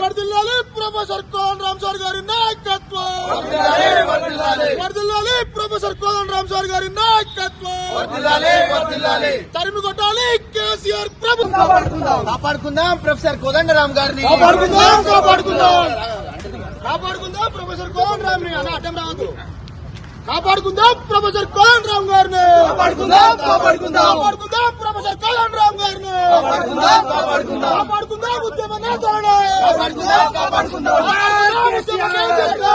వర్ధిల్లాలి ప్రొఫెసర్ కోదండ రామ్ సార్ గారి నాయకత్వం. వర్ధిల్లాలి ప్రొఫెసర్ కోదండ రామ్ సార్ గారి నాయకత్వం. తరిమి కొట్టాలి కేసీఆర్ ప్రభుత్వం. కాపాడుకుందాం ప్రొఫెసర్ కోదండరామ్ గారిని. కాపాడుకుందాం ప్రొఫెసర్ కోదండ రామ్ ని. అన్న అడ్డం రావద్దు. కాపాడుకుందాం ప్రొఫెసర్ కోదండ రామ్ గారిని. కాపాడుకుందాం ప్రొఫెసర్ కోదండ రామ్ గారిని. కాపాడుకుందాం ఉద్యమ నేతలను. కాపాడుకుందాం ప్రొఫెసర్ కోదండరామ్ గారిని.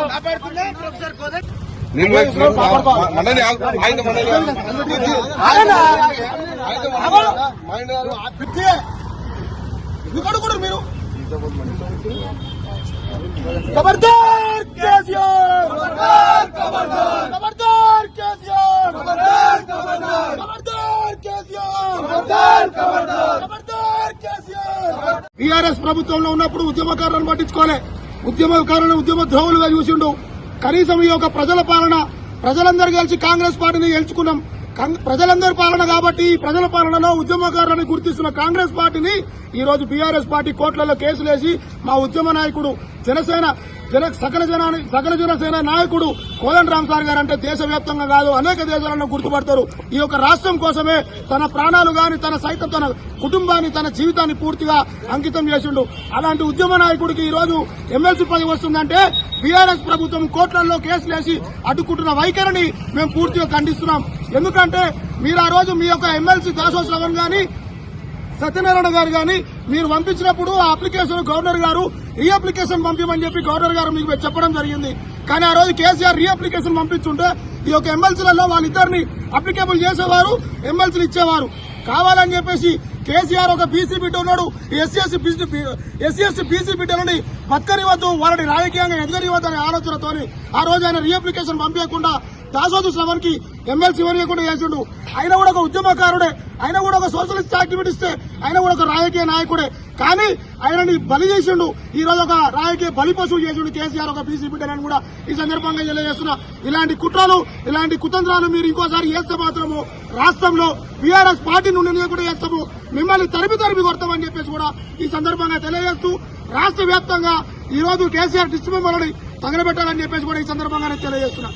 కాపాడుకుందాం ప్రొఫెసర్ కోదండ. మీరు ఖబర్దార్ కేసీఆర్. ఖబర్దార్ కేసీఆర్. ఖబర్దార్ కేసీఆర్. టీఆర్ఎస్ ప్రభుత్వంలో ఉన్నప్పుడు ఉద్యమకారులను పట్టించుకోలే. ఉద్యమకారులను ఉద్యమ ద్రోహులుగా చూసిండు. కనీసం ఈ యొక్క ప్రజల పాలన, ప్రజలందరూ కలిసి కాంగ్రెస్ పార్టీని గెలుచుకున్నాం. ప్రజలందరి పాలన కాబట్టి ఈ ప్రజల పాలనలో ఉద్యమకారులను గుర్తిస్తున్న కాంగ్రెస్ పార్టీని ఈ రోజు బీఆర్ఎస్ పార్టీ కోర్టులలో కేసులేసి మా ఉద్యమ నాయకుడు సకల జనసేన నాయకుడు కోదండ రామ్ సార్ గారు అంటే దేశవ్యాప్తంగా కాదు అనేక దేశాలను గుర్తుపడతారు. ఈ యొక్క రాష్ట్రం కోసమే తన ప్రాణాలు గాని సైతం తన కుటుంబాన్ని తన జీవితాన్ని పూర్తిగా అంకితం చేసిండు. అలాంటి ఉద్యమ నాయకుడికి ఈ రోజు ఎమ్మెల్సీ పదవి వస్తుందంటే బీఆర్ఎస్ ప్రభుత్వం కోర్టులలో కేసులేసి అడ్డుకుంటున్న వైఖరిని మేము పూర్తిగా ఖండిస్తున్నాం. ఎందుకంటే మీరు ఆ రోజు మీ యొక్క ఎమ్మెల్సీ దాసో శ్రవణ్ గాని సత్యనారాయణ గారు గాని మీరు పంపించినప్పుడు ఆ అప్లికేషన్ గవర్నర్ గారు రీ అప్లికేషన్ పంపించమని చెప్పి గవర్నర్ గారు మీకు చెప్పడం జరిగింది. కానీ ఆ రోజు కేసీఆర్ రీ అప్లికేషన్ పంపించుంటే ఈ యొక్క ఎమ్మెల్సీలలో వాళ్ళిద్దరిని అప్లికేబుల్ చేసేవారు, ఎమ్మెల్సీలు ఇచ్చేవారు. కావాలని చెప్పేసి కేసీఆర్ ఒక బీసీ బిడ్డ ఉన్నాడు, ఎస్సీ ఎస్టీ బీసీ బిడ్డలని బతకనివద్దు, వాళ్ళని రాజకీయంగా ఎదగనివద్దు అనే ఆలోచనతోని ఆ రోజు ఆయన రీ అప్లికేషన్ పంపించకుండా దాసోదు శ్రవణ్ కి ఎమ్మెల్సీ ఇవ్వకుండా చేసిండు. ఆయన కూడా ఒక ఉద్యమకారుడే, ఆయన కూడా ఒక సోషలిస్ట్ యాక్టివిటీస్తే, ఆయన కూడా ఒక రాజకీయ నాయకుడే. కానీ ఆయనని బలి చేసిండు. ఈ రోజు ఒక రాజకీయ బలి పశువు చేసిండు కేసీఆర్ ఒక బీసీ బిడ్డని కూడా ఈ సందర్భంగా తెలియజేస్తున్నా. ఇలాంటి కుట్రలు, ఇలాంటి కుతంత్రాలు మీరు ఇంకోసారి చేస్తే మాత్రము రాష్ట్రంలో బీఆర్ఎస్ పార్టీ నుండి కూడా చేస్తాము, మిమ్మల్ని తరిమి కొడతామని చెప్పేసి కూడా ఈ సందర్భంగా తెలియజేస్తూ రాష్ట్ర వ్యాప్తంగా ఈ రోజు కేసీఆర్ డిస్ట్రిబ్యూట్ తగలబెట్టాలని చెప్పేసి కూడా ఈ సందర్భంగానే తెలియజేస్తున్నా.